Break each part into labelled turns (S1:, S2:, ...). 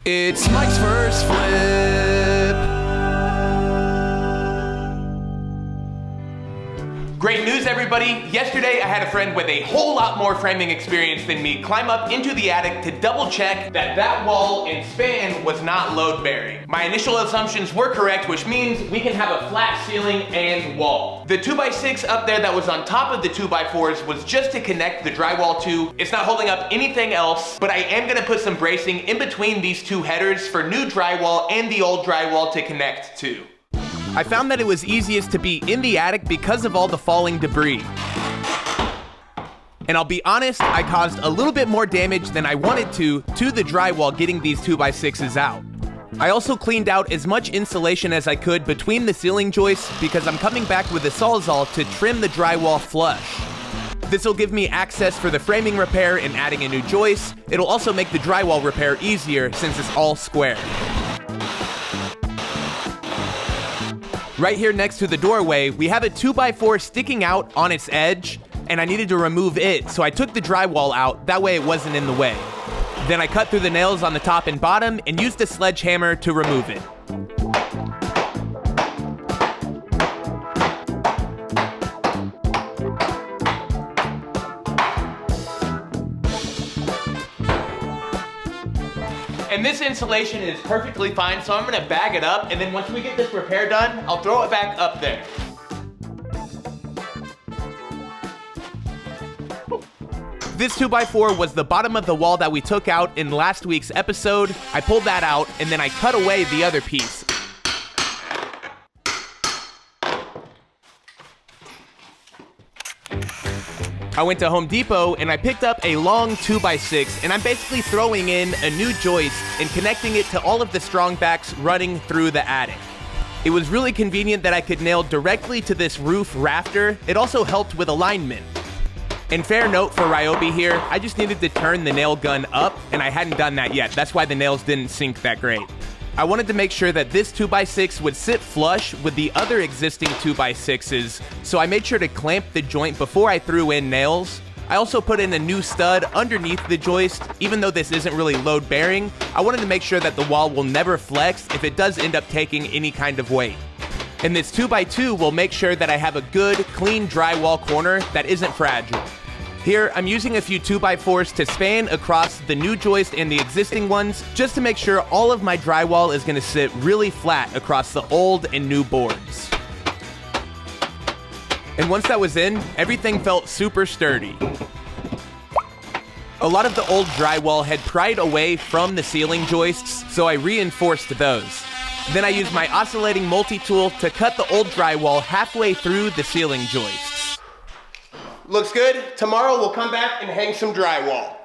S1: It's Mike's first flip. Great news, everybody. Yesterday, I had a friend with a whole lot more framing experience than me climb up into the attic to double check that wall and span was not load bearing. My initial assumptions were correct, which means we can have a flat ceiling and wall. The 2x6 up there that was on top of the 2x4s was just to connect the drywall to. It's not holding up anything else, but I am gonna put some bracing in between these two headers for new drywall and the old drywall to connect to. I found that it was easiest to be in the attic because of all the falling debris. And I'll be honest, I caused a little bit more damage than I wanted to the drywall getting these 2x6s out. I also cleaned out as much insulation as I could between the ceiling joists because I'm coming back with a Sawzall to trim the drywall flush. This will give me access for the framing repair and adding a new joist. It'll also make the drywall repair easier since it's all square. Right here next to the doorway, we have a 2x4 sticking out on its edge, and I needed to remove it, so I took the drywall out, that way it wasn't in the way. Then I cut through the nails on the top and bottom and used a sledgehammer to remove it. And this insulation is perfectly fine, so I'm gonna bag it up, and then once we get this repair done, I'll throw it back up there. This 2x4 was the bottom of the wall that we took out in last week's episode. I pulled that out, and then I cut away the other piece. I went to Home Depot and I picked up a long 2x6, and I'm basically throwing in a new joist and connecting it to all of the strong backs running through the attic. It was really convenient that I could nail directly to this roof rafter. It also helped with alignment. And fair note for Ryobi here, I just needed to turn the nail gun up, and I hadn't done that yet. That's why the nails didn't sink that great. I wanted to make sure that this 2x6 would sit flush with the other existing 2x6s, so I made sure to clamp the joint before I threw in nails. I also put in a new stud underneath the joist. Even though this isn't really load bearing, I wanted to make sure that the wall will never flex if it does end up taking any kind of weight. And this 2x2 will make sure that I have a good, clean drywall corner that isn't fragile. Here, I'm using a few 2x4s to span across the new joist and the existing ones, just to make sure all of my drywall is gonna sit really flat across the old and new boards. And once that was in, everything felt super sturdy. A lot of the old drywall had pried away from the ceiling joists, so I reinforced those. Then I used my oscillating multi-tool to cut the old drywall halfway through the ceiling joists. Looks good. Tomorrow we'll come back and hang some drywall.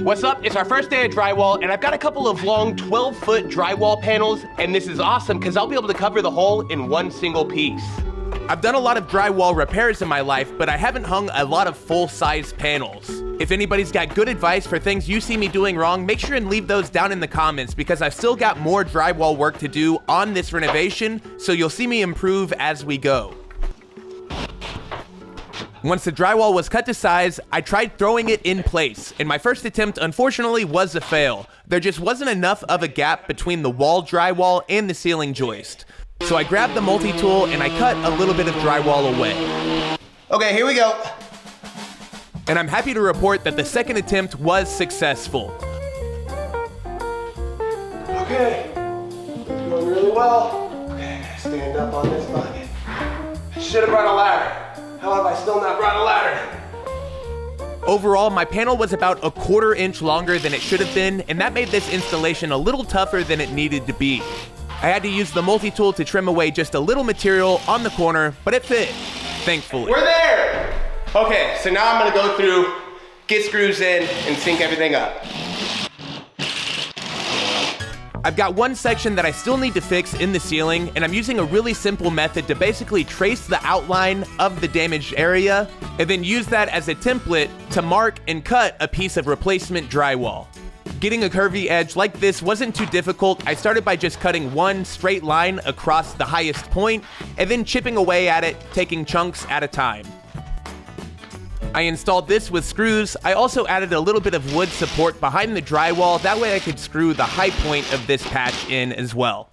S1: What's up? It's our first day of drywall, and I've got a couple of long 12-foot drywall panels, and this is awesome because I'll be able to cover the hole in one single piece. I've done a lot of drywall repairs in my life, but I haven't hung a lot of full-size panels. If anybody's got good advice for things you see me doing wrong, make sure and leave those down in the comments because I've still got more drywall work to do on this renovation, so you'll see me improve as we go. Once the drywall was cut to size, I tried throwing it in place, and my first attempt unfortunately was a fail. There just wasn't enough of a gap between the wall drywall and the ceiling joist. So I grabbed the multi-tool and I cut a little bit of drywall away. Okay, here we go. And I'm happy to report that the second attempt was successful. Okay, it's going really well. Okay, I gotta stand up on this bucket. I should have brought a ladder. How have I still not brought a ladder? Overall, my panel was about a 1/4 inch longer than it should have been, and that made this installation a little tougher than it needed to be. I had to use the multi-tool to trim away just a little material on the corner, but it fit, thankfully. We're there! Okay, so now I'm gonna go through, get screws in, and sync everything up. I've got one section that I still need to fix in the ceiling, and I'm using a really simple method to basically trace the outline of the damaged area, and then use that as a template to mark and cut a piece of replacement drywall. Getting a curvy edge like this wasn't too difficult. I started by just cutting one straight line across the highest point, and then chipping away at it, taking chunks at a time. I installed this with screws. I also added a little bit of wood support behind the drywall. That way I could screw the high point of this patch in as well.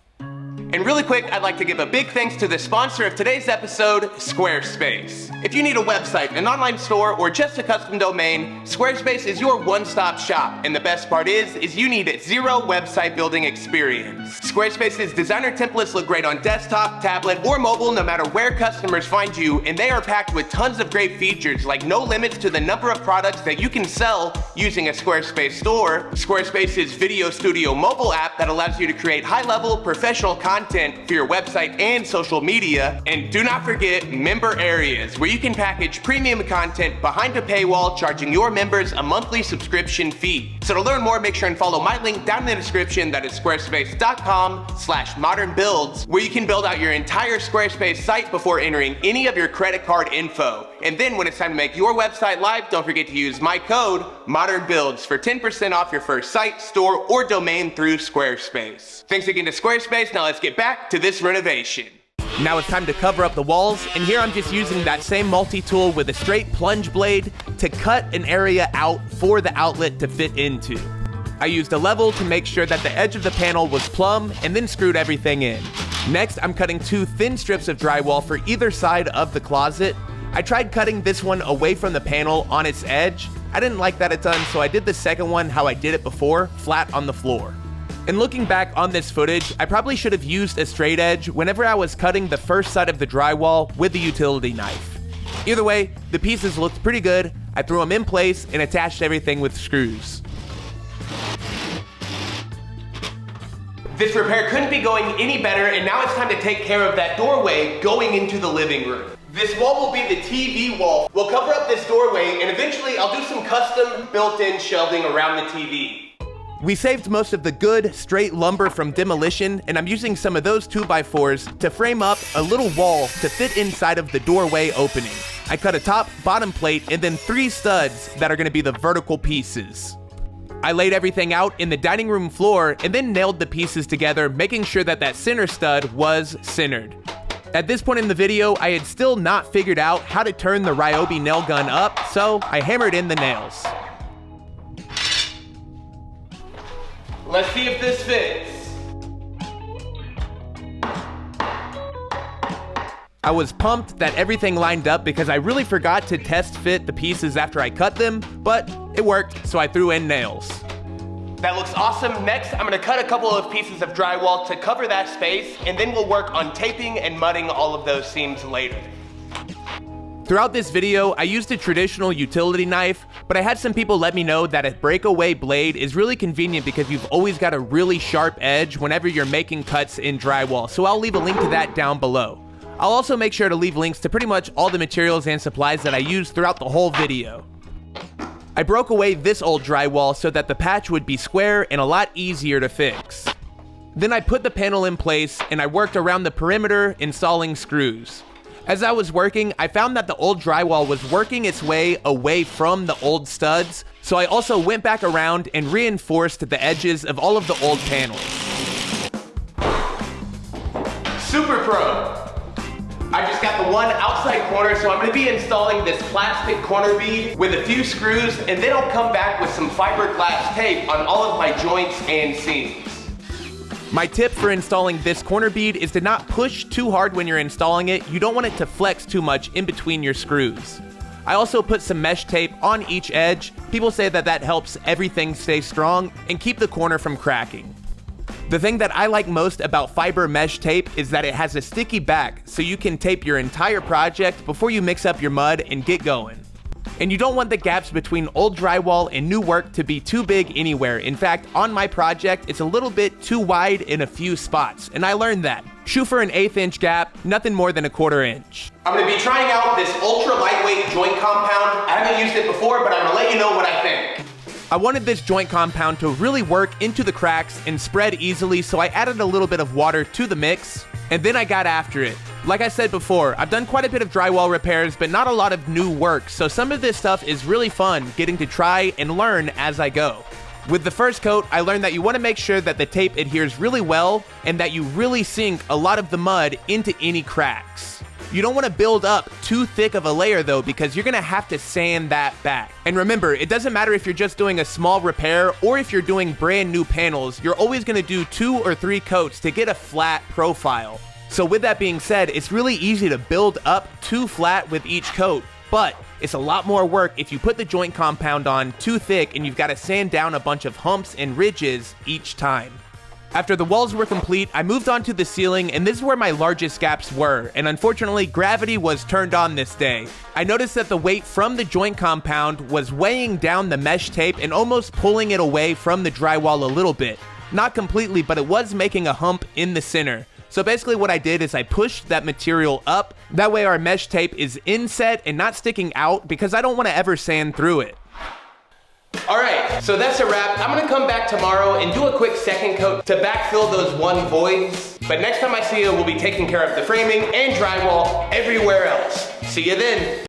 S1: And really quick, I'd like to give a big thanks to the sponsor of today's episode, Squarespace. If you need a website, an online store, or just a custom domain, Squarespace is your one-stop shop. And the best part is you need zero website building experience. Squarespace's designer templates look great on desktop, tablet, or mobile no matter where customers find you, and they are packed with tons of great features like no limits to the number of products that you can sell using a Squarespace store, Squarespace's Video Studio mobile app that allows you to create high-level professional content for your website and social media, and do not forget member areas where you can package premium content behind a paywall, charging your members a monthly subscription fee. So to learn more, make sure and follow my link down in the description. That is squarespace.com/modernbuilds, where you can build out your entire Squarespace site before entering any of your credit card info. And then when it's time to make your website live, don't forget to use my code ModernBuilds for 10% off your first site, store, or domain through Squarespace. Thanks again to Squarespace. Now let's get back to this renovation. Now it's time to cover up the walls, and here I'm just using that same multi-tool with a straight plunge blade to cut an area out for the outlet to fit into. I used a level to make sure that the edge of the panel was plumb, and then screwed everything in. Next, I'm cutting 2 thin strips of drywall for either side of the closet. I tried cutting this one away from the panel on its edge. I didn't like that a ton, so I did the second one how I did it before, flat on the floor. And looking back on this footage, I probably should have used a straight edge whenever I was cutting the first side of the drywall with the utility knife. Either way, the pieces looked pretty good. I threw them in place and attached everything with screws. This repair couldn't be going any better, and now it's time to take care of that doorway going into the living room. This wall will be the TV wall. We'll cover up this doorway, and eventually I'll do some custom built-in shelving around the TV. We saved most of the good, straight lumber from demolition, and I'm using some of those 2x4s to frame up a little wall to fit inside of the doorway opening. I cut a top, bottom plate, and then 3 studs that are gonna be the vertical pieces. I laid everything out in the dining room floor and then nailed the pieces together, making sure that that center stud was centered. At this point in the video, I had still not figured out how to turn the Ryobi nail gun up, so I hammered in the nails. Let's see if this fits. I was pumped that everything lined up because I really forgot to test fit the pieces after I cut them, but it worked, so I threw in nails. That looks awesome. Next, I'm gonna cut a couple of pieces of drywall to cover that space, and then we'll work on taping and mudding all of those seams later. Throughout this video, I used a traditional utility knife, but I had some people let me know that a breakaway blade is really convenient because you've always got a really sharp edge whenever you're making cuts in drywall, so I'll leave a link to that down below. I'll also make sure to leave links to pretty much all the materials and supplies that I used throughout the whole video. I broke away this old drywall so that the patch would be square and a lot easier to fix. Then I put the panel in place and I worked around the perimeter installing screws. As I was working, I found that the old drywall was working its way away from the old studs, so I also went back around and reinforced the edges of all of the old panels. Super Pro! I just got the one outside corner, so I'm gonna be installing this plastic corner bead with a few screws, and then I'll come back with some fiberglass tape on all of my joints and seams. My tip for installing this corner bead is to not push too hard when you're installing it. You don't want it to flex too much in between your screws. I also put some mesh tape on each edge. People say that that helps everything stay strong and keep the corner from cracking. The thing that I like most about fiber mesh tape is that it has a sticky back, so you can tape your entire project before you mix up your mud and get going. And you don't want the gaps between old drywall and new work to be too big anywhere. In fact, on my project, it's a little bit too wide in a few spots, and I learned that. Shoot for an 1/8 inch gap, nothing more than a 1/4 inch. I'm gonna be trying out this ultra lightweight joint compound. I haven't used it before, but I'm gonna let you know what I think. I wanted this joint compound to really work into the cracks and spread easily, so I added a little bit of water to the mix, and then I got after it. Like I said before, I've done quite a bit of drywall repairs, but not a lot of new work, so some of this stuff is really fun getting to try and learn as I go. With the first coat, I learned that you want to make sure that the tape adheres really well and that you really sink a lot of the mud into any cracks. You don't want to build up too thick of a layer though, because you're going to have to sand that back. And remember, it doesn't matter if you're just doing a small repair or if you're doing brand new panels, you're always going to do 2 or 3 coats to get a flat profile. So with that being said, it's really easy to build up too flat with each coat, but it's a lot more work if you put the joint compound on too thick and you've got to sand down a bunch of humps and ridges each time. After the walls were complete, I moved on to the ceiling, and this is where my largest gaps were, and unfortunately, gravity was turned on this day. I noticed that the weight from the joint compound was weighing down the mesh tape and almost pulling it away from the drywall a little bit. Not completely, but it was making a hump in the center. So basically what I did is I pushed that material up. That way our mesh tape is inset and not sticking out, because I don't want to ever sand through it. Alright, so that's a wrap. I'm gonna come back tomorrow and do a quick second coat to backfill those 1 voids. But next time I see you, we'll be taking care of the framing and drywall everywhere else. See you then.